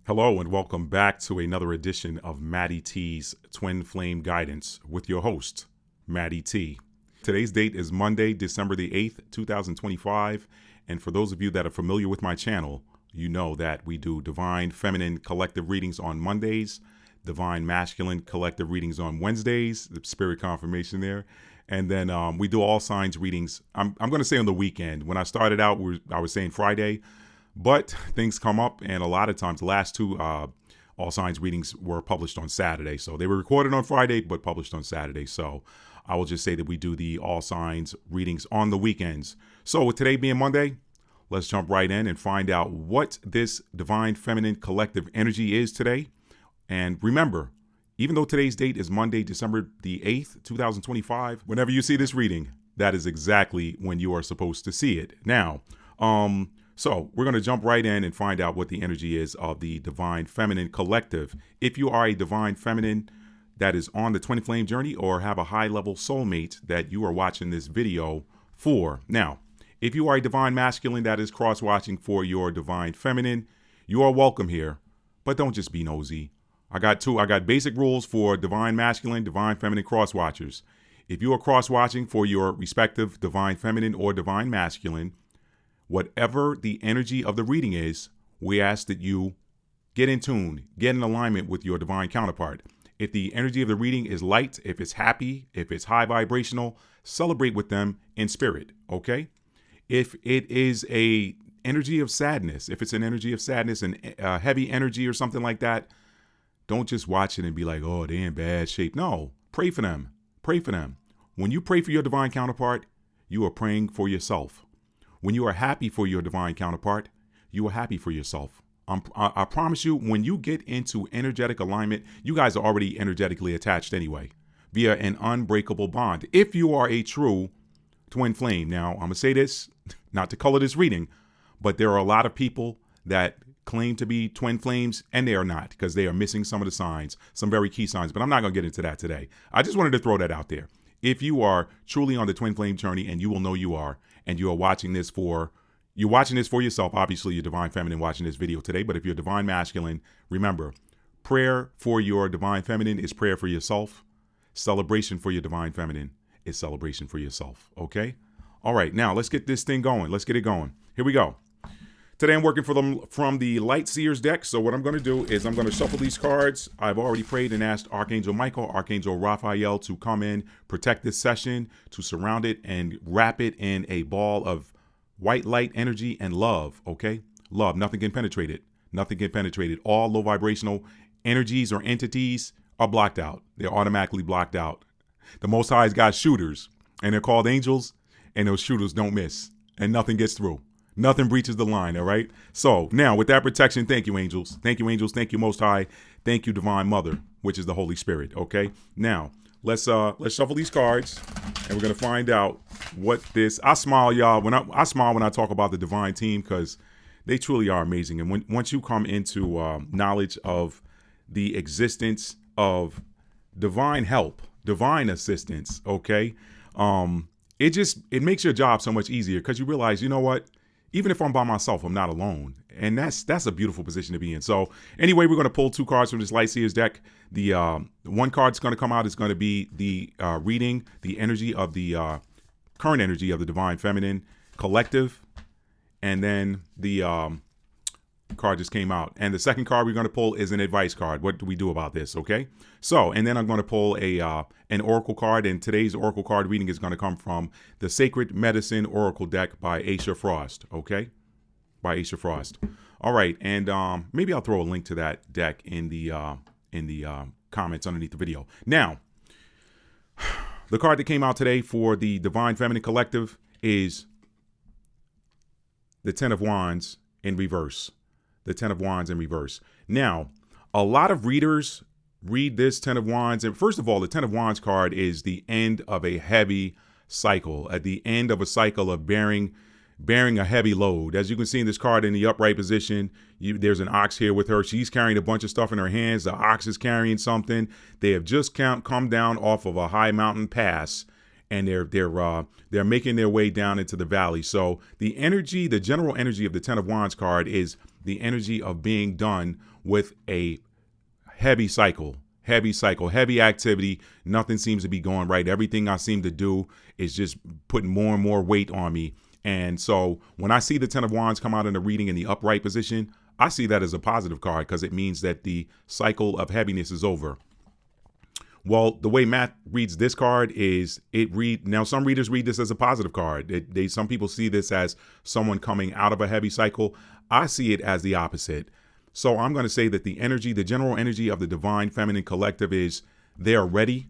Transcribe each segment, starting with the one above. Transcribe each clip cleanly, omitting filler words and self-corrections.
Hello and welcome back to another edition of Matty T's Twin Flame Guidance with your host, Matty T. Today's date is Monday, December the 8th, 2025. And for those of you that are familiar with my channel, you know that we do Divine Feminine Collective Readings on Mondays, Divine Masculine Collective Readings on Wednesdays, the spirit confirmation there. And then we do all signs readings. I'm going to say on the weekend. When I started out, I was saying Friday. But things come up, and a lot of times, the last two All Signs readings were published on Saturday. So they were recorded on Friday, but published on Saturday. So I will just say that we do the All Signs readings on the weekends. So with today being Monday, let's jump right in and find out what this Divine Feminine Collective energy is today. And remember, even though today's date is Monday, December the 8th, 2025, whenever you see this reading, that is exactly when you are supposed to see it. Now, So we're going to jump right in and find out what the energy is of the Divine Feminine Collective. If you are a Divine Feminine that is on the Twin Flame journey or have a high-level soulmate that you are watching this video for. Now, if you are a Divine Masculine that is cross-watching for your Divine Feminine, you are welcome here, but don't just be nosy. I got basic rules for Divine Masculine, Divine Feminine cross-watchers. If you are cross-watching for your respective Divine Feminine or Divine Masculine, whatever the energy of the reading is, we ask that you get in tune, get in alignment with your divine counterpart. If the energy of the reading is light, if it's happy, if it's high vibrational, celebrate with them in spirit, okay? If it is a energy of sadness, if it's an energy of sadness and heavy energy or something like that, don't just watch it and be like, oh, they're in bad shape. No, pray for them. Pray for them. When you pray for your divine counterpart, you are praying for yourself. When you are happy for your divine counterpart, you are happy for yourself. I promise you, when you get into energetic alignment, you guys are already energetically attached anyway, via an unbreakable bond. If you are a true twin flame. Now, I'm going to say this, not to color this reading, but there are a lot of people that claim to be twin flames, and they are not, because they are missing some of the signs, some very key signs. But I'm not going to get into that today. I just wanted to throw that out there. If you are truly on the twin flame journey, and you will know you are, and you are watching this for yourself, obviously you're Divine Feminine watching this video today, but if you're Divine Masculine, remember, prayer for your Divine Feminine is prayer for yourself. Celebration for your Divine Feminine is celebration for yourself, okay? All right, now let's get this thing going. Let's get it going. Here we go. Today I'm working from the Light Seers deck. So what I'm going to do is I'm going to shuffle these cards. I've already prayed and asked Archangel Michael, Archangel Raphael to come in, protect this session, to surround it and wrap it in a ball of white light energy and love, okay? Love, nothing can penetrate it. Nothing can penetrate it. All low vibrational energies or entities are blocked out. They're automatically blocked out. The Most High's got shooters, and they're called angels, and those shooters don't miss, and nothing gets through. Nothing breaches the line, all right? So now with that protection, thank you, angels. Thank you, angels. Thank you, Most High. Thank you, Divine Mother, which is the Holy Spirit, okay? Now, let's shuffle these cards, and we're going to find out what this... I smile, y'all. I smile when I talk about the Divine Team, because they truly are amazing. And once you come into knowledge of the existence of divine help, divine assistance, okay? It makes your job so much easier, because you realize, you know what? Even if I'm by myself, I'm not alone. And that's a beautiful position to be in. So anyway, we're going to pull two cards from this Light Seers deck. The one card that's going to come out is going to be the reading, the energy of the current energy of the Divine Feminine Collective. And then the card just came out. And the second card we're going to pull is an advice card. What do we do about this? Okay. So, and then I'm going to pull an oracle card, and today's oracle card reading is going to come from the Sacred Medicine Oracle deck by Aisha Frost. Okay. By Aisha Frost. All right. And maybe I'll throw a link to that deck in the comments underneath the video. Now, the card that came out today for the Divine Feminine Collective is the Ten of Wands in reverse. The Ten of Wands in reverse. Now, a lot of readers read this Ten of Wands. And first of all, the Ten of Wands card is the end of a heavy cycle. At the end of a cycle of bearing a heavy load. As you can see in this card in the upright position, there's an ox here with her. She's carrying a bunch of stuff in her hands. The ox is carrying something. They have just come down off of a high mountain pass, and they're making their way down into the valley. So the energy, the general energy of the Ten of Wands card is the energy of being done with a heavy cycle, heavy activity. Nothing seems to be going right. Everything I seem to do is just putting more and more weight on me. And so when I see the Ten of Wands come out in the reading in the upright position, I see that as a positive card because it means that the cycle of heaviness is over. Well, the way Matt reads this card is now some readers read this as a positive card. Some people see this as someone coming out of a heavy cycle. I see it as the opposite. So I'm going to say that the general energy of the Divine Feminine Collective is they're ready.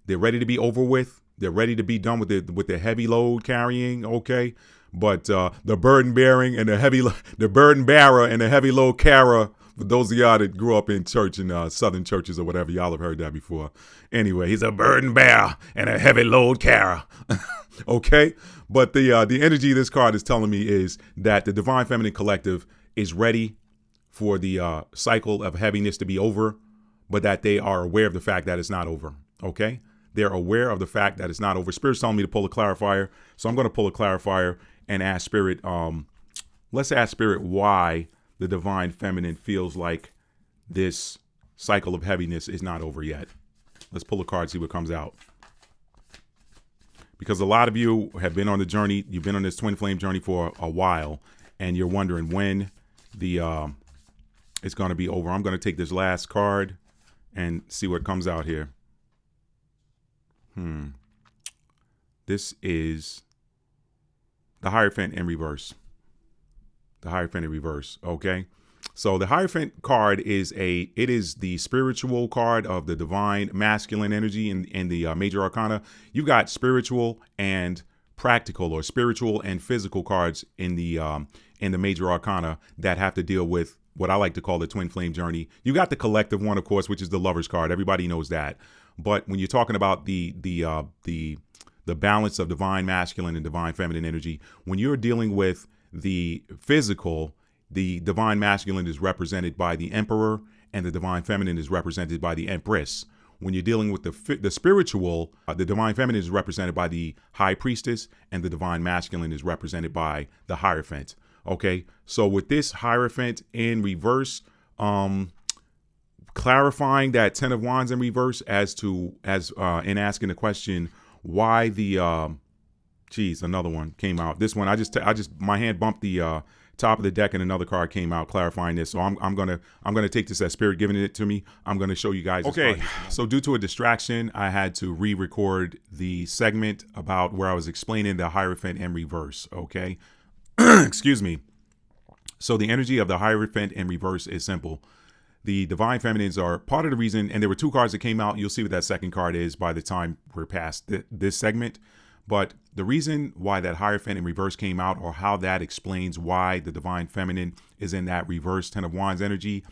They're ready to be over with. They're ready to be done with the heavy load carrying. Okay. But the burden bearing and the burden bearer and the heavy load carrier, for those of y'all that grew up in church in southern churches or whatever, y'all have heard that before. Anyway, he's a burden bearer and a heavy load carrier. Okay. But the energy this card is telling me is that the Divine Feminine Collective is ready for the cycle of heaviness to be over, but that they are aware of the fact that it's not over. Okay. They're aware of the fact that it's not over. Spirit's telling me to pull a clarifier. So I'm going to pull a clarifier and ask Spirit, let's ask Spirit why the Divine Feminine feels like this cycle of heaviness is not over yet. Let's pull a card, see what comes out. Because a lot of you have been on the journey. You've been on this twin flame journey for a while, and you're wondering when it's going to be over. I'm going to take this last card and see what comes out here. This is the Hierophant in reverse. The Hierophant in reverse. Okay. So the Hierophant card is the spiritual card of the divine masculine energy in the major arcana. You got spiritual and practical, or spiritual and physical cards in the major arcana that have to deal with what I like to call the twin flame journey. You got the collective one, of course, which is the Lover's card. Everybody knows that. But when you're talking about the balance of divine masculine and divine feminine energy, when you're dealing with the physical, the divine masculine is represented by the Emperor and the divine feminine is represented by the Empress. When you're dealing with the spiritual, the divine feminine is represented by the High Priestess and the divine masculine is represented by the Hierophant. Okay, so with this Hierophant in reverse, clarifying that Ten of Wands in reverse in asking the question why the another one came out. This one my hand bumped the top of the deck and another card came out clarifying this. So I'm gonna take this as Spirit giving it to me. I'm gonna show you guys. Okay, so due to a distraction, I had to re-record the segment about where I was explaining the Hierophant in reverse. Okay, excuse me. So the energy of the Hierophant in reverse is simple. The divine feminines are part of the reason, and there were two cards that came out. You'll see what that second card is by the time we're past this segment. But the reason why that Hierophant in reverse came out, or how that explains why the divine feminine is in that reverse Ten of Wands energy,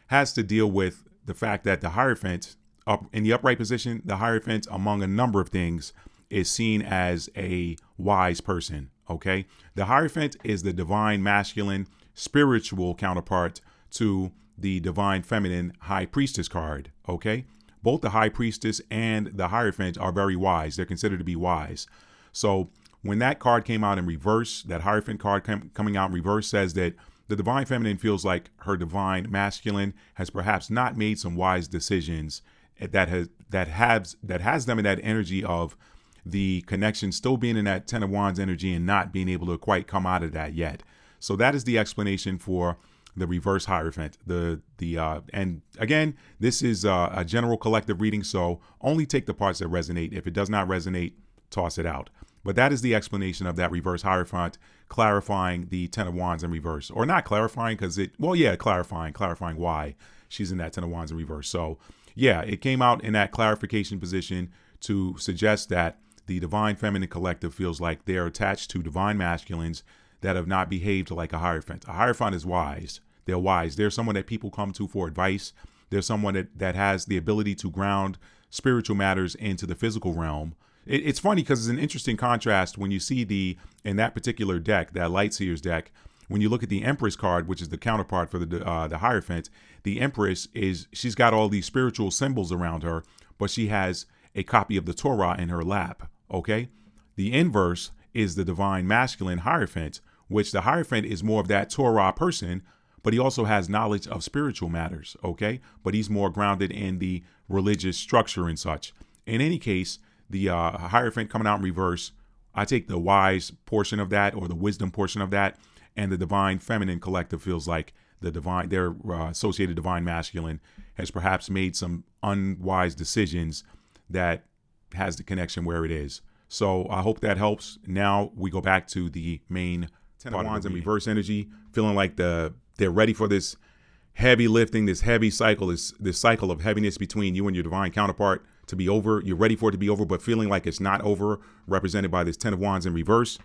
has to deal with the fact that the Hierophant, up in the upright position, the Hierophant, among a number of things, is seen as a wise person. Okay, the Hierophant is the divine masculine spiritual counterpart to the divine feminine High Priestess card. Okay, both the High Priestess and the Hierophant are very wise. They're considered to be wise. So when that card came out in reverse, that Hierophant card coming out in reverse says that the divine feminine feels like her divine masculine has perhaps not made some wise decisions that has them in that energy of the connection still being in that Ten of Wands energy and not being able to quite come out of that yet. So that is the explanation for the reverse Hierophant. And again, this is a general collective reading, so only take the parts that resonate. If it does not resonate, toss it out. But that is the explanation of that reverse Hierophant, clarifying the Ten of Wands in reverse, or not clarifying clarifying why she's in that Ten of Wands in reverse. So yeah, it came out in that clarification position to suggest that the divine feminine collective feels like they're attached to divine masculines that have not behaved like a Hierophant. A Hierophant is wise. They're wise. They're someone that people come to for advice. They're someone that has the ability to ground spiritual matters into the physical realm. It's funny because it's an interesting contrast when you see in that particular deck, that Lightseer's deck, when you look at the Empress card, which is the counterpart for the Hierophant, the Empress she's got all these spiritual symbols around her, but she has a copy of the Torah in her lap. Okay, the inverse is the divine masculine Hierophant, which the Hierophant is more of that Torah person, but he also has knowledge of spiritual matters, okay? But he's more grounded in the religious structure and such. In any case, the Hierophant coming out in reverse, I take the wise portion of that, or the wisdom portion of that, and the divine feminine collective feels like their associated divine masculine has perhaps made some unwise decisions that has the connection where it is. So I hope that helps. Now we go back to the main Ten of Wands and reverse energy, feeling like they're ready for this heavy lifting, this heavy cycle, this cycle of heaviness between you and your divine counterpart to be over. You're ready for it to be over, but feeling like it's not over, represented by this Ten of Wands in reverse.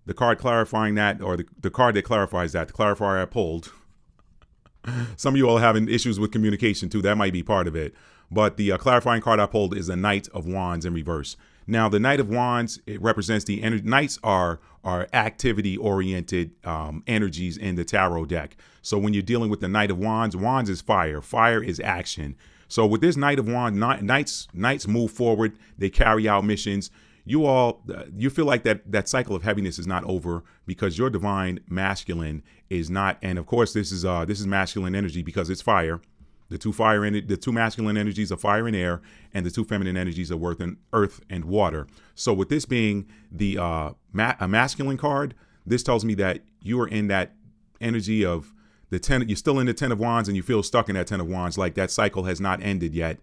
The card clarifying that, or the card that clarifies that, the clarifier I pulled. Some of you all are having issues with communication too. That might be part of it. But the clarifying card I pulled is the Knight of Wands in reverse. Now, the Knight of Wands, it represents the energy. Knights are activity-oriented energies in the tarot deck. So when you're dealing with the Knight of Wands, Wands is fire. Fire is action. So with this Knight of Wands, knights move forward. They carry out missions. You feel like that cycle of heaviness is not over because your divine masculine is not. And of course, this is masculine energy because it's fire. The two masculine energies are fire and air, and the two feminine energies are earth and water. So with this being a masculine card, this tells me that you are in that energy of the 10. You're still in the 10 of Wands, and you feel stuck in that 10 of Wands, like that cycle has not ended yet,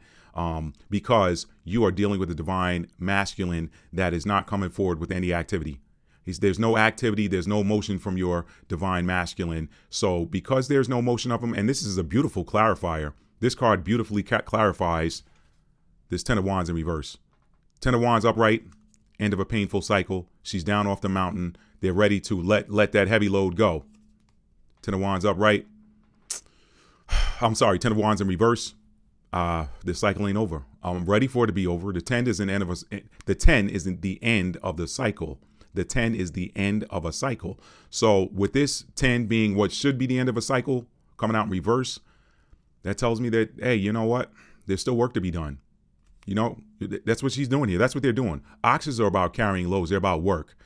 because you are dealing with a divine masculine that is not coming forward with any activity. There's no activity, there's no motion from your divine masculine. So because there's no motion of him, and this is a beautiful clarifier, this card beautifully clarifies this 10 of Wands in reverse. 10 of Wands upright, end of a painful cycle. She's down off the mountain. They're ready to let that heavy load go. 10 of Wands upright. I'm sorry, 10 of Wands in reverse. This cycle ain't over. I'm ready for it to be over. The 10 isn't the end of the cycle. The 10 is the end of a cycle. So with this 10 being what should be the end of a cycle, coming out in reverse, that tells me that, hey, you know what? There's still work to be done. You know, that's what she's doing here. That's what they're doing. Oxes are about carrying loads. They're about work.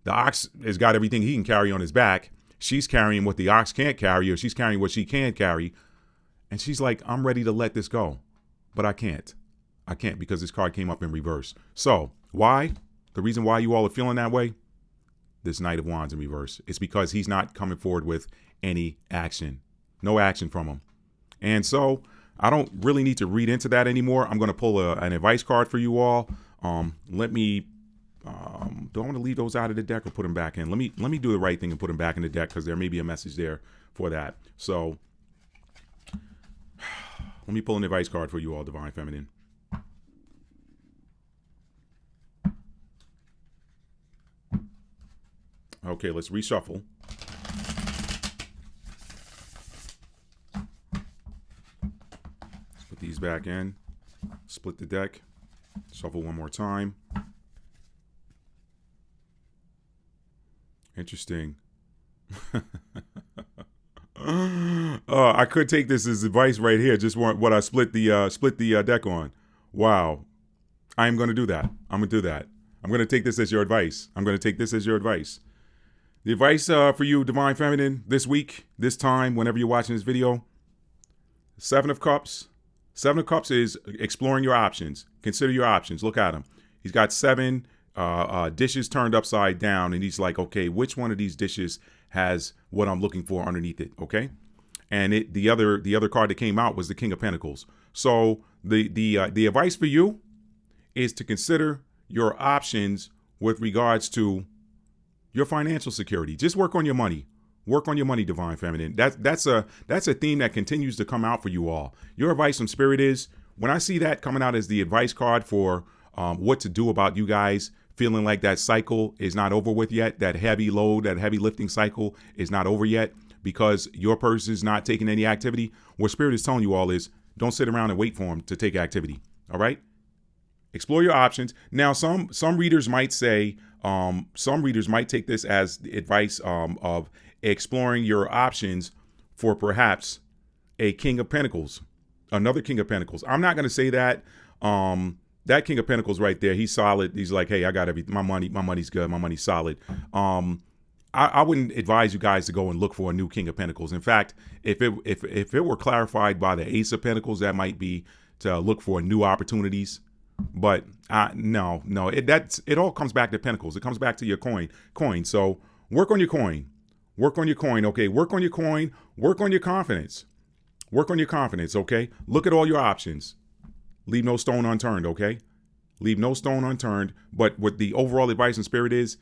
The ox has got everything he can carry on his back. She's carrying what the ox can't carry, or she's carrying what she can carry. And she's like, I'm ready to let this go, but I can't. I can't because this card came up in reverse. So why? The reason why you all are feeling that way, this Knight of Wands in reverse, it's because he's not coming forward with any action. No action from him. And so I don't really need to read into that anymore. I'm going to pull an advice card for you all. Do I want to leave those out of the deck or put them back in? Let me do the right thing and put them back in the deck because there may be a message there for that. So let me pull an advice card for you all, Divine Feminine. Okay, let's reshuffle. Let's put these back in. Split the deck. Shuffle one more time. Interesting. I could take this as advice right here. Just what I split the deck on. Wow. I am going to do that. I'm going to do that. I'm going to take this as your advice. I'm going to take this as your advice. The advice for you, Divine Feminine, this week, this time, whenever you're watching this video, 7 of Cups. 7 of Cups is exploring your options. Consider your options. Look at him. He's got 7 dishes turned upside down, and he's like, okay, which one of these dishes has what I'm looking for underneath it? Okay, and the other card that came out was the King of Pentacles. So the advice for you is to consider your options with regards to your financial security. Just work on your money. Work on your money, Divine Feminine. That's a theme that continues to come out for you all. Your advice from Spirit is, when I see that coming out as the advice card for what to do about you guys feeling like that cycle is not over with yet, that heavy load, that heavy lifting cycle is not over yet because your person is not taking any activity, what Spirit is telling you all is, don't sit around and wait for him to take activity. All right? Explore your options. Now, some readers might say, some readers might take this as advice of exploring your options for perhaps a King of Pentacles, another King of Pentacles. I'm not going to say that. That King of Pentacles right there, he's solid. He's like, hey, I got everything. My money's good. My money's solid. I I wouldn't advise you guys to go and look for a new King of Pentacles. In fact, if it were clarified by the Ace of Pentacles, that might be to look for new opportunities. But no, it all comes back to Pentacles. It comes back to your coin. So work on your coin. Work on your coin. Okay, work on your coin. Work on your confidence. Work on your confidence. Okay, look at all your options. Leave no stone unturned. Okay, leave no stone unturned. But what the overall advice in spirit is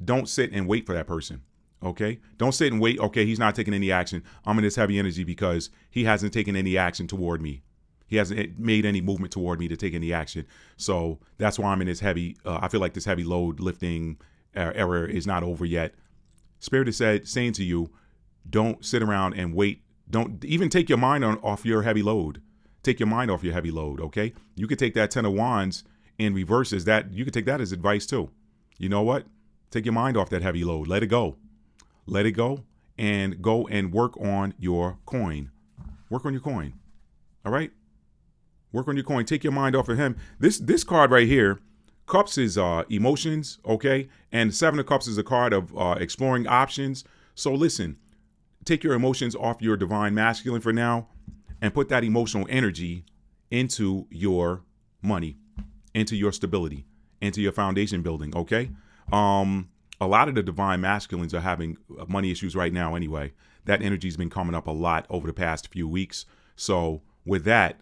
don't sit and wait for that person. Okay, don't sit and wait. Okay, he's not taking any action. I'm in this heavy energy because he hasn't taken any action toward me. He hasn't made any movement toward me to take any action. So that's why I'm in this heavy. I feel like this heavy load lifting era is not over yet. Spirit is saying to you, don't sit around and wait. Don't even take your mind off your heavy load. Take your mind off your heavy load. Okay, you could take that 10 of Wands in reverse as that. You could take that as advice too. You know what? Take your mind off that heavy load. Let it go. Let it go and work on your coin. Work on your coin. All right. Work on your coin. Take your mind off of him. This card right here, Cups is emotions, okay? And Seven of Cups is a card of exploring options. So listen, take your emotions off your divine masculine for now and put that emotional energy into your money, into your stability, into your foundation building, okay? A lot of the divine masculines are having money issues right now anyway. That energy's been coming up a lot over the past few weeks. So with that,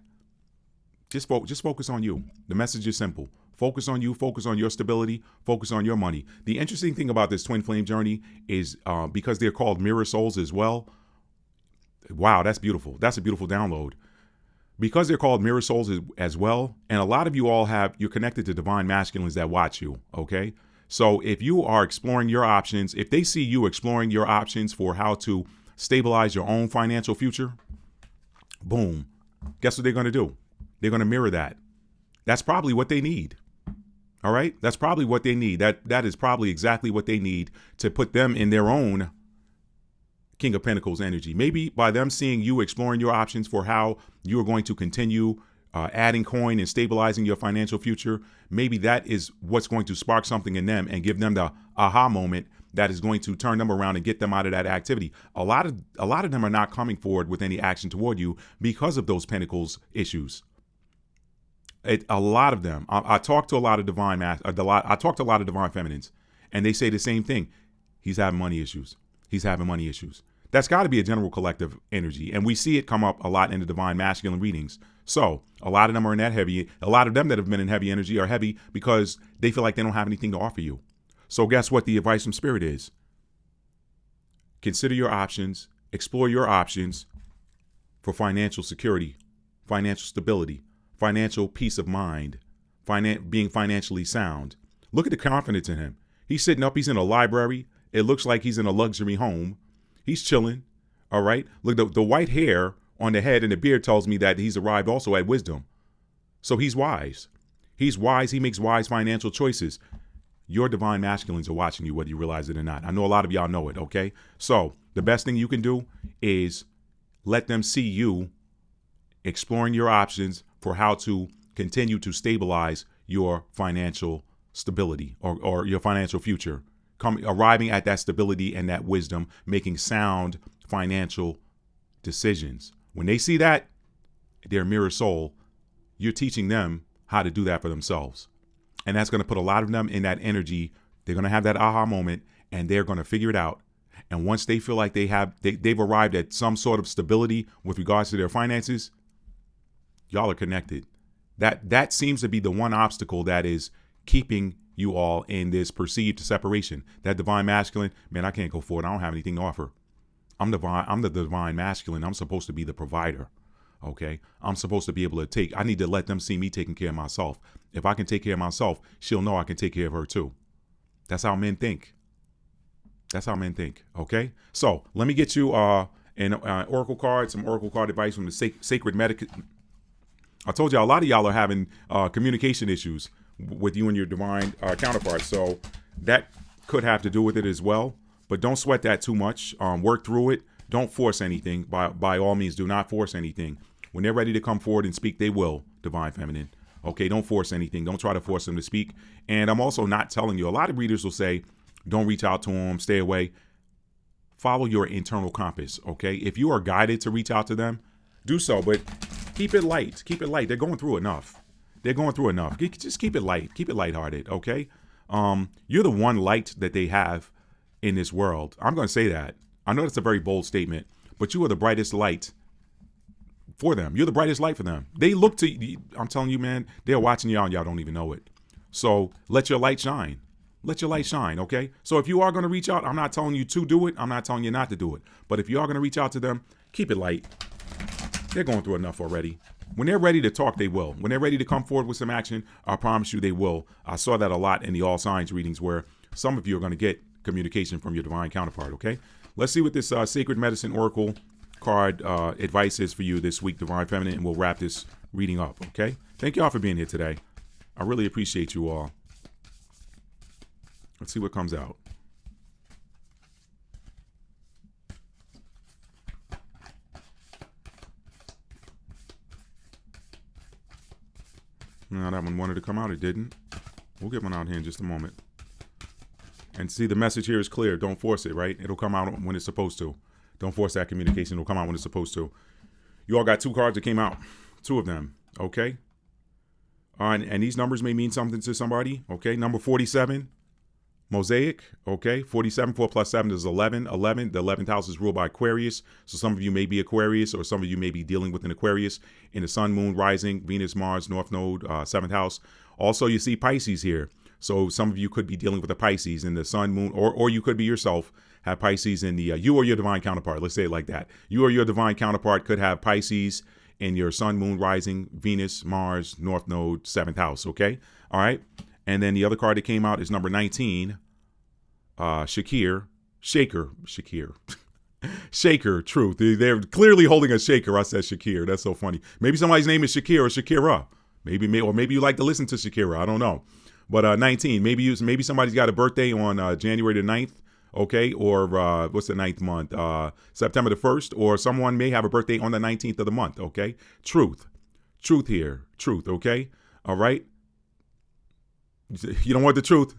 just focus on you. The message is simple. Focus on you, focus on your stability, focus on your money. The interesting thing about this twin flame journey is because they're called mirror souls as well. Wow, that's beautiful. That's a beautiful download. Because they're called mirror souls as well, and a lot of you all you're connected to divine masculines that watch you, okay? So if you are exploring your options, if they see you exploring your options for how to stabilize your own financial future, boom, guess what they're going to do? They're going to mirror that. That's probably what they need. All right? That's probably what they need. That is probably exactly what they need to put them in their own King of Pentacles energy. Maybe by them seeing you exploring your options for how you are going to continue adding coin and stabilizing your financial future, maybe that is what's going to spark something in them and give them the aha moment that is going to turn them around and get them out of that activity. A lot of them are not coming forward with any action toward you because of those Pentacles issues. A lot of them. I talk to a lot of divine I talk to a lot of divine feminines, and they say the same thing. He's having money issues. He's having money issues. That's got to be a general collective energy, and we see it come up a lot in the divine masculine readings. So a lot of them are in that heavy. A lot of them that have been in heavy energy are heavy because they feel like they don't have anything to offer you. So guess what the advice from spirit is? Consider your options. Explore your options for financial security, financial stability, financial peace of mind, being financially sound. Look at the confidence in him. He's sitting up. He's in a library. It looks like he's in a luxury home. He's chilling. All right. Look, the white hair on the head and the beard tells me that he's arrived also at wisdom. So he's wise. He's wise. He makes wise financial choices. Your divine masculines are watching you, whether you realize it or not. I know a lot of y'all know it. Okay. So the best thing you can do is let them see you exploring your options for how to continue to stabilize your financial stability or your financial future. Arriving at that stability and that wisdom, making sound financial decisions. When they see that, their mirror soul, you're teaching them how to do that for themselves. And that's going to put a lot of them in that energy. They're going to have that aha moment and they're going to figure it out. And once they feel like they've arrived at some sort of stability with regards to their finances, y'all are connected. That seems to be the one obstacle that is keeping you all in this perceived separation. That divine masculine, man, I can't go forward. I don't have anything to offer. I'm the divine masculine. I'm supposed to be the provider. Okay. I'm supposed to be able to I need to let them see me taking care of myself. If I can take care of myself, she'll know I can take care of her too. That's how men think. That's how men think. Okay. So let me get you an oracle card, some oracle card advice from the Sacred Medic. I told y'all a lot of y'all are having communication issues with you and your divine counterparts. So that could have to do with it as well. But don't sweat that too much. Work through it. Don't force anything. By all means, do not force anything. When they're ready to come forward and speak, they will, divine feminine. Okay, don't force anything. Don't try to force them to speak. And I'm also not telling you. A lot of readers will say, Don't reach out to them. Stay away. Follow your internal compass, okay? If you are guided to reach out to them, do so, but keep it light. Keep it light. They're going through enough. They're going through enough. Just keep it light. Keep it lighthearted, okay? You're the one light that they have in this world. I'm going to say that. I know that's a very bold statement, but you are the brightest light for them. You're the brightest light for them. They look to you. I'm telling you, man, they're watching y'all and y'all don't even know it. So let your light shine. Let your light shine, okay? So if you are going to reach out, I'm not telling you to do it. I'm not telling you not to do it. But if you are going to reach out to them, keep it light. They're going through enough already. When they're ready to talk, they will. When they're ready to come forward with some action, I promise you they will. I saw that a lot in the all signs readings where some of you are going to get communication from your divine counterpart, okay? Let's see what this Sacred Medicine Oracle card advice is for you this week, Divine Feminine, and we'll wrap this reading up, okay? Thank you all for being here today. I really appreciate you all. Let's see what comes out. No, that one wanted to come out. It didn't. We'll get one out here in just a moment. And see, the message here is clear. Don't force it, right? It'll come out when it's supposed to. Don't force that communication. It'll come out when it's supposed to. You all got 2 cards that came out. 2 of them, okay? And these numbers may mean something to somebody, okay? Number 47, Mosaic, okay? 47, 4 plus 7 is 11. 11, the 11th house is ruled by Aquarius. So some of you may be Aquarius, or some of you may be dealing with an Aquarius in the sun, moon, rising, Venus, Mars, North Node, 7th house. Also, you see Pisces here. So some of you could be dealing with a Pisces in the sun, moon, or you could be yourself, have Pisces in the, you or your divine counterpart. Let's say it like that. You or your divine counterpart could have Pisces in your sun, moon, rising, Venus, Mars, North Node, 7th house, okay? All right. And then the other card that came out is number 19, Shaker, Truth. They're clearly holding a shaker. I said Shakir. That's so funny. Maybe somebody's name is Shakir or Shakira. Maybe you like to listen to Shakira. I don't know. But 19, maybe somebody's got a birthday on January the 9th, okay? Or what's the 9th month? September the 1st, or someone may have a birthday on the 19th of the month, okay? Truth here, okay? All right? You don't want the truth?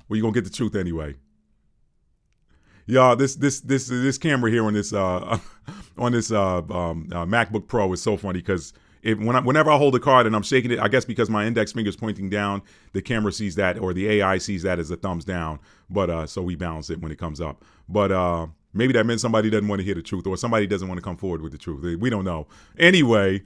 Well, you're going to get the truth anyway. Y'all, this camera here on this MacBook Pro is so funny because whenever I hold a card and I'm shaking it, I guess because my index finger is pointing down, the camera sees that, or the AI sees that as a thumbs down. But so we balance it when it comes up. But maybe that meant somebody doesn't want to hear the truth, or somebody doesn't want to come forward with the truth. We don't know. Anyway,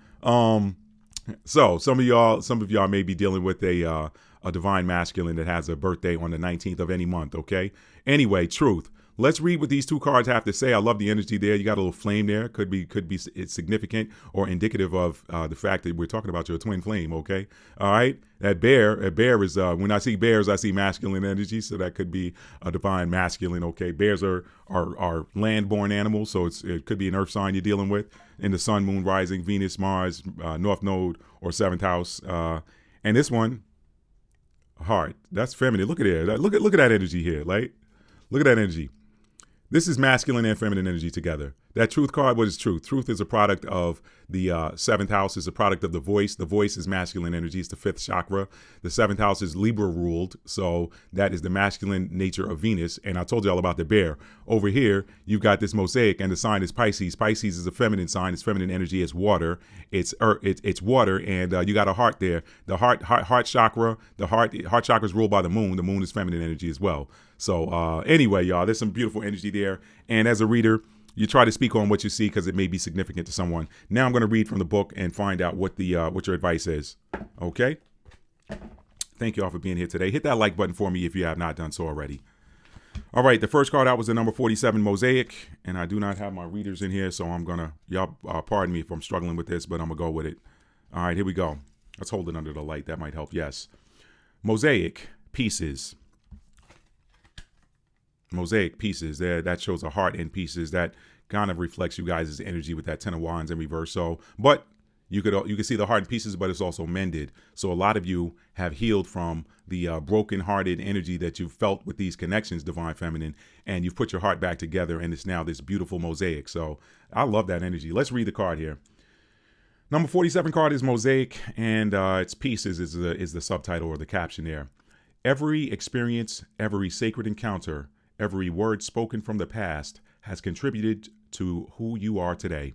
so some of y'all may be dealing with a divine masculine that has a birthday on the 19th of any month. Okay. Anyway, truth. Let's read what these 2 cards have to say. I love the energy there. You got a little flame there. Could be it's significant or indicative of the fact that we're talking about your twin flame. Okay, all right. A bear is when I see bears, I see masculine energy, so that could be a divine masculine. Okay, bears are land-born animals, so it could be an earth sign you're dealing with in the sun, moon, rising, Venus, Mars, North Node, or 7th house. And this one, heart. That's feminine. Look at it. Look at that energy here. Like, look at that energy. This is masculine and feminine energy together. That truth card, what is truth? Truth is a product of the 7th house, is a product of the voice. The voice is masculine energy. It's the 5th chakra. The 7th house is Libra ruled. So that is the masculine nature of Venus. And I told you all about the bear. Over here, you've got this mosaic, and the sign is Pisces. Pisces is a feminine sign. It's feminine energy. It's water. It's water. And you got a heart there. The heart chakra, the heart chakra is ruled by the moon. The moon is feminine energy as well. So anyway, y'all, there's some beautiful energy there. And as a reader, you try to speak on what you see because it may be significant to someone. Now I'm going to read from the book and find out what your advice is. Okay? Thank you all for being here today. Hit that like button for me if you have not done so already. All right, the first card out was the number 47 Mosaic, and I do not have my readers in here, so I'm going to, y'all pardon me if I'm struggling with this, but I'm going to go with it. All right, here we go. Let's hold it under the light. That might help. Yes. Mosaic pieces. Mosaic pieces there, that shows a heart in pieces. That kind of reflects you guys' energy with that 10 of wands in reverse. So, but you could see the heart in pieces, but it's also mended. So a lot of you have healed from the broken-hearted energy that you felt with these connections, divine feminine, and you've put your heart back together, and it's now this beautiful mosaic. So I love that energy. Let's read the card here. Number 47 card is Mosaic, and its pieces is the subtitle or the caption there. Every experience, every sacred encounter, every word spoken from the past has contributed to who you are today.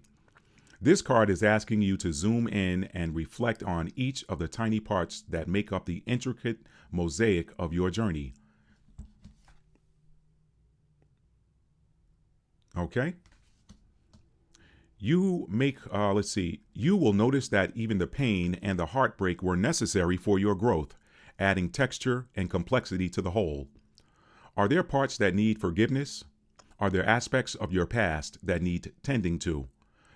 This card is asking you to zoom in and reflect on each of the tiny parts that make up the intricate mosaic of your journey. Okay? You will notice that even the pain and the heartbreak were necessary for your growth, adding texture and complexity to the whole. Are there parts that need forgiveness? Are there aspects of your past that need tending to?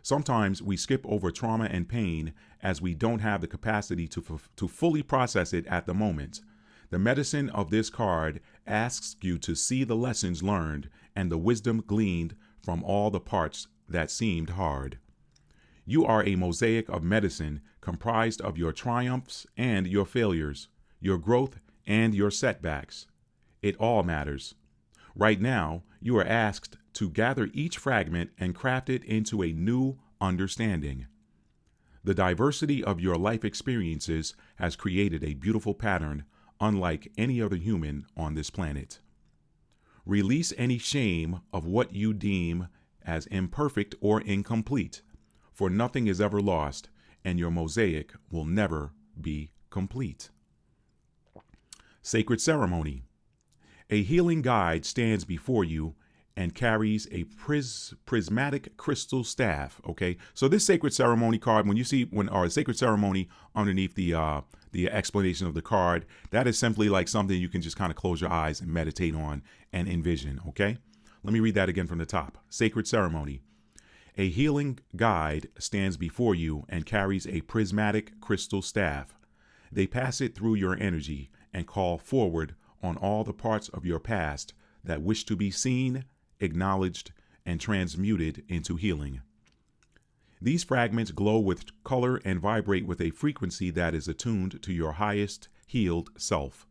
Sometimes we skip over trauma and pain as we don't have the capacity to fully process it at the moment. The medicine of this card asks you to see the lessons learned and the wisdom gleaned from all the parts that seemed hard. You are a mosaic of medicine comprised of your triumphs and your failures, your growth and your setbacks. It all matters. Right now, you are asked to gather each fragment and craft it into a new understanding. The diversity of your life experiences has created a beautiful pattern unlike any other human on this planet. Release any shame of what you deem as imperfect or incomplete, for nothing is ever lost, and your mosaic will never be complete. Sacred ceremony. A healing guide stands before you and carries a prismatic crystal staff. Okay, so this sacred ceremony card, when you see or sacred ceremony underneath the explanation of the card, that is simply like something you can just kind of close your eyes and meditate on and envision. Okay, let me read that again from the top. Sacred ceremony. A healing guide stands before you and carries a prismatic crystal staff. They pass it through your energy and call forward on all the parts of your past that wish to be seen, acknowledged, and transmuted into healing. These fragments glow with color and vibrate with a frequency that is attuned to your highest healed self.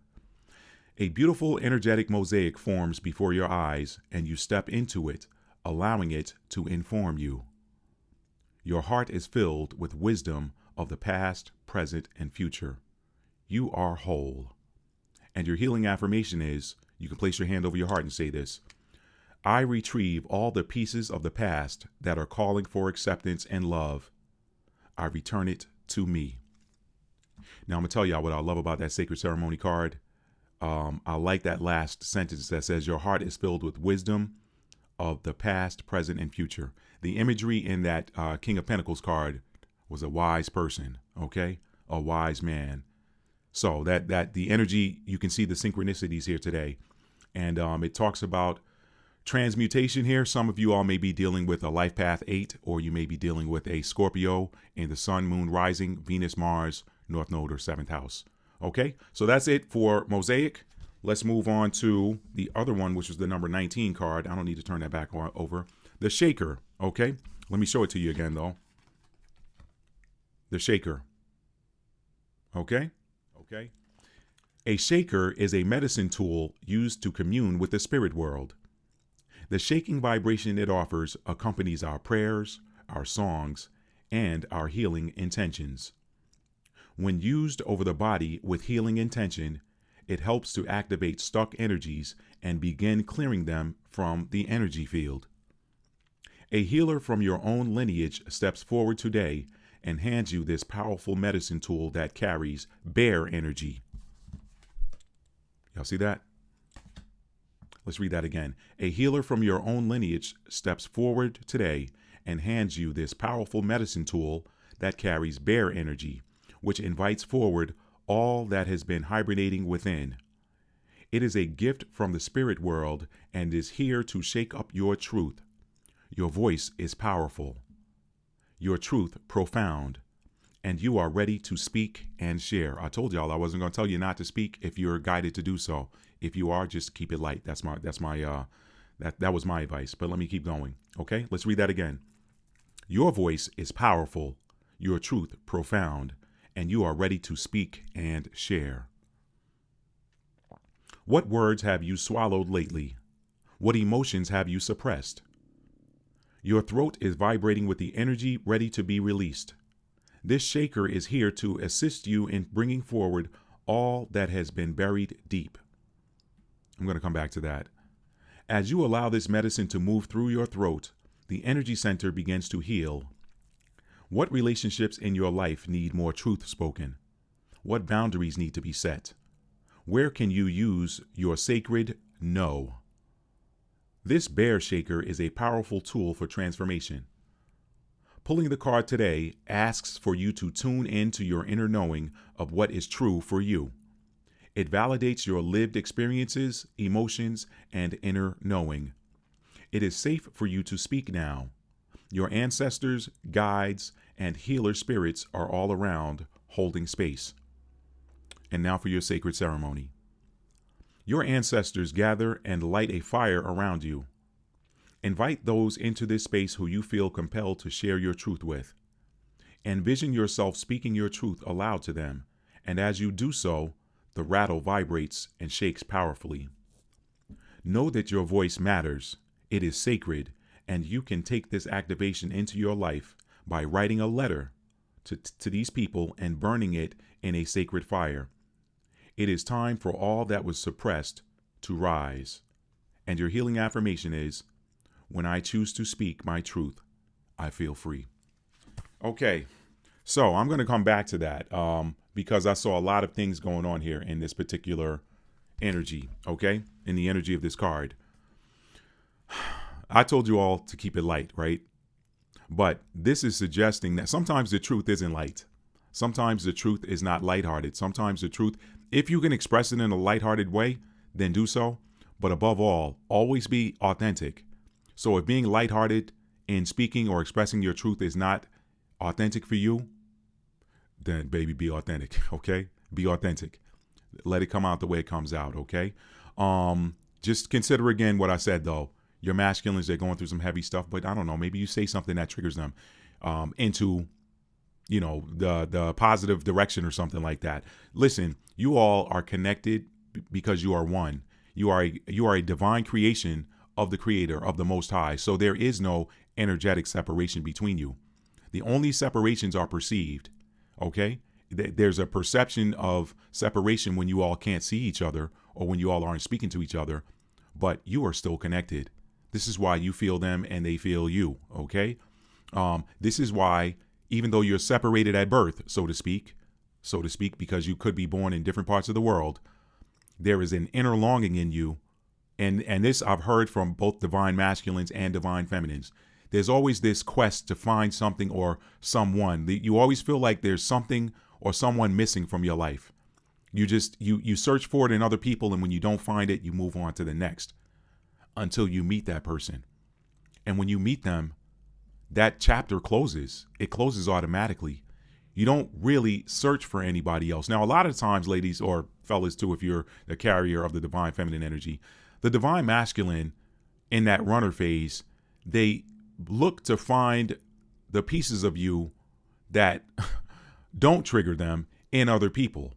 A beautiful, energetic mosaic forms before your eyes, and you step into it, allowing it to inform you. Your heart is filled with wisdom of the past, present, and future. You are whole. And your healing affirmation is, you can place your hand over your heart and say this: I retrieve all the pieces of the past that are calling for acceptance and love. I return it to me. Now, I'm going to tell y'all what I love about that sacred ceremony card. I like that last sentence that says your heart is filled with wisdom of the past, present, and future. The imagery in that King of Pentacles card was a wise person, okay? A wise man. So that the energy, you can see the synchronicities here today. And it talks about transmutation here. Some of you all may be dealing with a life path 8, or you may be dealing with a Scorpio in the sun, moon, rising, Venus, Mars, North Node, or 7th house. Okay, so that's it for Mosaic. Let's move on to the other one, which is the number 19 card. I don't need to turn that back over. The Shaker, okay? Let me show it to you again, though. The Shaker. Okay? Okay. A shaker is a medicine tool used to commune with the spirit world. The shaking vibration it offers accompanies our prayers, our songs, and our healing intentions. When used over the body with healing intention, it helps to activate stuck energies and begin clearing them from the energy field. A healer from your own lineage steps forward today and hands you this powerful medicine tool that carries bear energy. Y'all see that? Let's read that again. A healer from your own lineage steps forward today and hands you this powerful medicine tool that carries bear energy, which invites forward all that has been hibernating within. It is a gift from the spirit world and is here to shake up your truth. Your voice is powerful, your truth profound, and you are ready to speak and share. I told y'all I wasn't going to tell you not to speak if you're guided to do so. If you are, just keep it light. That was my advice, but let me keep going. Okay, let's read that again. Your voice is powerful, your truth profound, and you are ready to speak and share. What words have you swallowed lately? What emotions have you suppressed? Your throat is vibrating with the energy ready to be released. This shaker is here to assist you in bringing forward all that has been buried deep. I'm going to come back to that. As you allow this medicine to move through your throat, the energy center begins to heal. What relationships in your life need more truth spoken? What boundaries need to be set? Where can you use your sacred no? This bear shaker is a powerful tool for transformation. Pulling the card today asks for you to tune into your inner knowing of what is true for you. It validates your lived experiences, emotions, and inner knowing. It is safe for you to speak now. Your ancestors, guides, and healer spirits are all around, holding space. And now for your sacred ceremony. Your ancestors gather and light a fire around you. Invite those into this space who you feel compelled to share your truth with. Envision yourself speaking your truth aloud to them, and as you do so, the rattle vibrates and shakes powerfully. Know that your voice matters, it is sacred, and you can take this activation into your life by writing a letter to these people and burning it in a sacred fire. It is time for all that was suppressed to rise. And your healing affirmation is, when I choose to speak my truth, I feel free. Okay, so I'm going to come back to that because I saw a lot of things going on here in this particular energy, okay? In the energy of this card. I told you all to keep it light, right? But this is suggesting that sometimes the truth isn't light. Sometimes the truth is not lighthearted. Sometimes the truth, if you can express it in a lighthearted way, then do so. But above all, always be authentic. So if being lighthearted in speaking or expressing your truth is not authentic for you, then baby, be authentic, okay? Be authentic. Let it come out the way it comes out, okay? Just consider again what I said, though. Your masculines, they're going through some heavy stuff, but I don't know, maybe you say something that triggers them into, you know, the positive direction or something like that. Listen, you all are connected because you are one. You are a divine creation of the Creator, of the Most High. So there is no energetic separation between you. The only separations are perceived, okay? There's a perception of separation when you all can't see each other or when you all aren't speaking to each other, but you are still connected. This is why you feel them and they feel you, okay? This is why, even though you're separated at birth, so to speak, because you could be born in different parts of the world, there is an inner longing in you. And this I've heard from both divine masculines and divine feminines. There's always this quest to find something or someone. You always feel like there's something or someone missing from your life. You search for it in other people, and when you don't find it, you move on to the next until you meet that person. And when you meet them, that chapter closes. It closes automatically. You don't really search for anybody else. Now, a lot of times, ladies or fellas too, if you're the carrier of the divine feminine energy, the divine masculine in that runner phase, they look to find the pieces of you that don't trigger them in other people.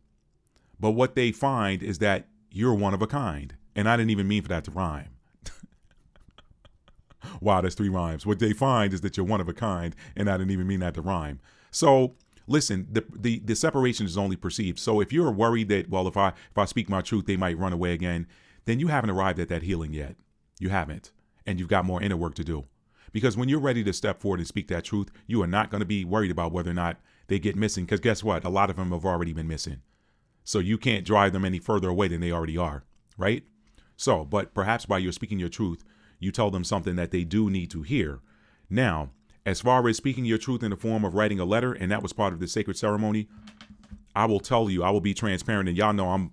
But what they find is that you're one of a kind. And I didn't even mean for that to rhyme. Wow, that's 3 rhymes. What they find is that you're one of a kind, and I didn't even mean that to rhyme. So listen, the separation is only perceived. So if you're worried that, well, if I speak my truth, they might run away again, then you haven't arrived at that healing yet. You haven't. And you've got more inner work to do. Because when you're ready to step forward and speak that truth, you are not going to be worried about whether or not they get missing. Because guess what? A lot of them have already been missing. So you can't drive them any further away than they already are, right? So, but perhaps by your speaking your truth, you tell them something that they do need to hear. Now, as far as speaking your truth in the form of writing a letter, and that was part of the sacred ceremony, I will tell you, I will be transparent, and y'all know I'm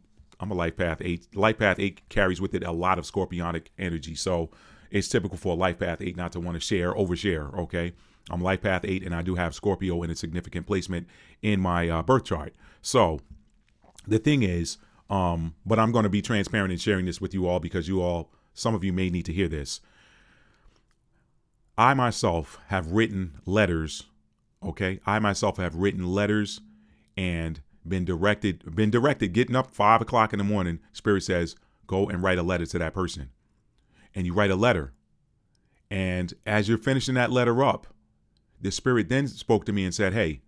a Life Path 8. Life Path 8 carries with it a lot of scorpionic energy, so it's typical for a Life Path 8 not to want to overshare, okay? I'm Life Path 8, and I do have Scorpio in a significant placement in my birth chart. So the thing is, but I'm going to be transparent in sharing this with you all because you all, some of you may need to hear this. I myself have written letters, okay? I myself have written letters and been directed, getting up 5 o'clock in the morning. Spirit says, go and write a letter to that person. And you write a letter. And as you're finishing that letter up, the Spirit then spoke to me and said, hey,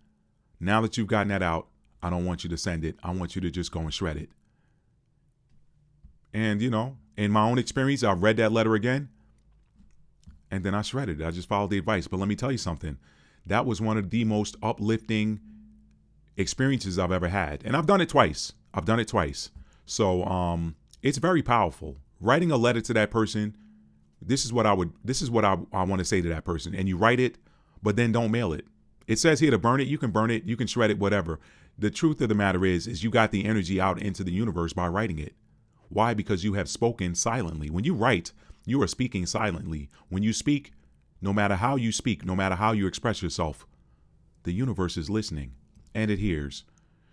now that you've gotten that out, I don't want you to send it. I want you to just go and shred it. And, in my own experience, I read that letter again, and then I shredded it. I just followed the advice. But let me tell you something. That was one of the most uplifting experiences I've ever had. And I've done it twice. So it's very powerful. Writing a letter to that person, this is what I want to say to that person. And you write it, but then don't mail it. It says here to burn it. You can burn it. You can shred it, whatever. The truth of the matter is you got the energy out into the universe by writing it. Why? Because you have spoken silently. When you write, you are speaking silently. When you speak, no matter how you speak, no matter how you express yourself, the universe is listening and it hears.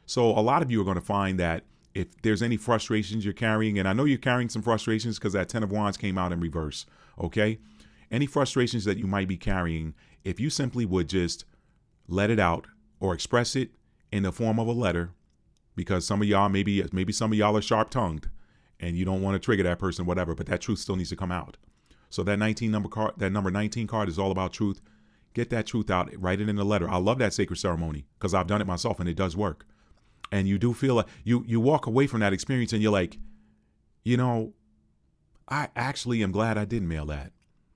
So a lot of you are going to find that if there's any frustrations you're carrying, and I know you're carrying some frustrations because that 10 of Wands came out in reverse, okay? Any frustrations that you might be carrying, if you simply would just let it out or express it in the form of a letter, because some of y'all, maybe some of y'all are sharp-tongued and you don't want to trigger that person, whatever, but that truth still needs to come out. So that number 19 card is all about truth. Get that truth out, write it in a letter. I love that sacred ceremony because I've done it myself and it does work. And you do feel like you walk away from that experience and you're like, I actually am glad I didn't mail that,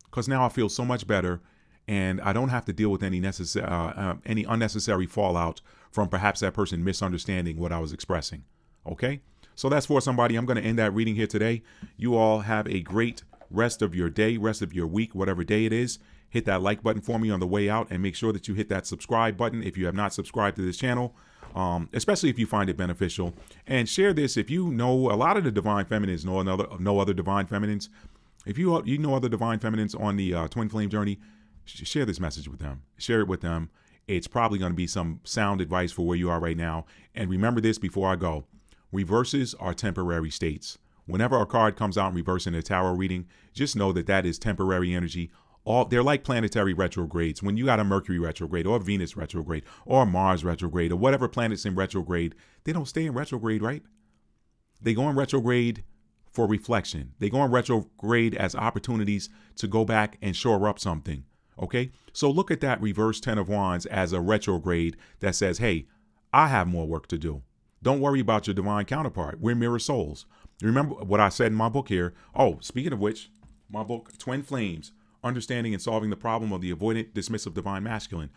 because now I feel so much better and I don't have to deal with any unnecessary fallout from perhaps that person misunderstanding what I was expressing. Okay? So that's for somebody. I'm going to end that reading here today. You all have a great rest of your day, rest of your week, whatever day it is. Hit that like button for me on the way out and make sure that you hit that subscribe button if you have not subscribed to this channel, especially if you find it beneficial. And share this if you know a lot of the divine feminines, no other divine feminines. If you know other divine feminines on the twin flame journey, share this message with them. Share it with them. It's probably going to be some sound advice for where you are right now. And remember this before I go. Reverses are temporary states. Whenever a card comes out in reverse in a tarot reading, just know that that is temporary energy. They're like planetary retrogrades. When you got a Mercury retrograde or a Venus retrograde or a Mars retrograde or whatever planet's in retrograde, they don't stay in retrograde, right? They go in retrograde for reflection. They go in retrograde as opportunities to go back and shore up something. Okay? So look at that reverse 10 of Wands as a retrograde that says, hey, I have more work to do. Don't worry about your divine counterpart. We're mirror souls. Remember what I said in my book here. Oh, speaking of which, my book, Twin Flames, Understanding and Solving the Problem of the Avoidant Dismissive Divine Masculine.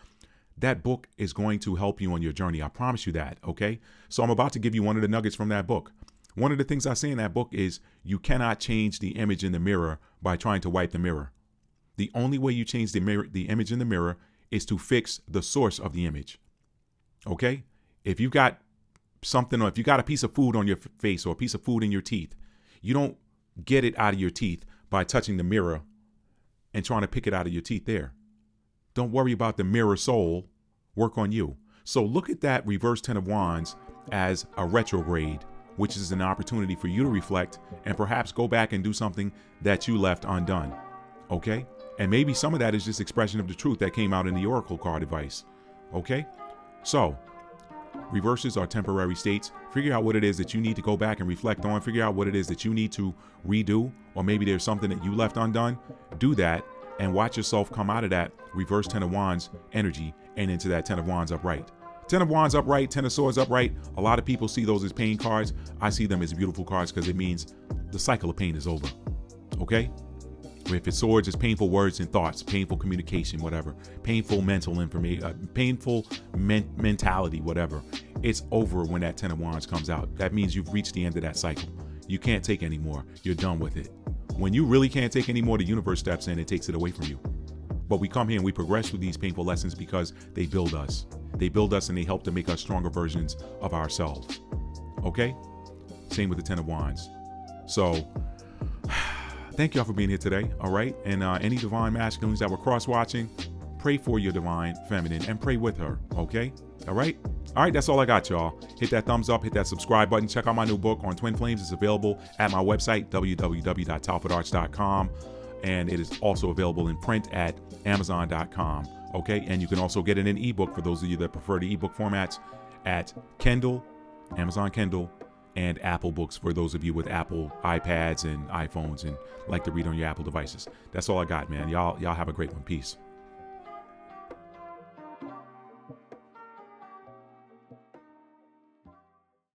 That book is going to help you on your journey. I promise you that, okay? So I'm about to give you one of the nuggets from that book. One of the things I say in that book is you cannot change the image in the mirror by trying to wipe the mirror. The only way you change the image in the mirror is to fix the source of the image, okay? If you've got something, or if you got a piece of food on your face or a piece of food in your teeth, you don't get it out of your teeth by touching the mirror and trying to pick it out of your teeth there. Don't worry about the mirror soul. Work on you. So look at that reverse 10 of Wands as a retrograde, which is an opportunity for you to reflect and perhaps go back and do something that you left undone. Okay? And maybe some of that is just expression of the truth that came out in the Oracle card advice. Okay? So reverses are temporary states. Figure out what it is that you need to go back and reflect on. Figure out what it is that you need to redo, or maybe there's something that you left undone. Do that and watch yourself come out of that reverse 10 of Wands energy and into that 10 of Wands upright. 10 of Wands upright, 10 of Swords upright. A lot of people see those as pain cards. I see them as beautiful cards because it means the cycle of pain is over. Okay? If it's Swords, it's painful words and thoughts, painful communication, whatever, painful mental information, painful mentality, whatever. It's over when that 10 of Wands comes out. That means you've reached the end of that cycle. You can't take any more. You're done with it. When you really can't take any more, the universe steps in and takes it away from you. But we come here and we progress through these painful lessons because they build us. They build us and they help to make us stronger versions of ourselves. Okay? Same with the 10 of Wands. So thank y'all for being here today, all right? And any divine masculines that were cross-watching, pray for your divine feminine and pray with her, okay? All right? All right, that's all I got, y'all. Hit that thumbs up, hit that subscribe button. Check out my new book on Twin Flames. It's available at my website, www.talfotarts.com. And it is also available in print at amazon.com, okay? And you can also get it in ebook for those of you that prefer the ebook formats at Kindle, Amazon Kindle, and Apple Books for those of you with Apple iPads and iPhones and like to read on your Apple devices. That's all I got, man. Y'all have a great one. Peace.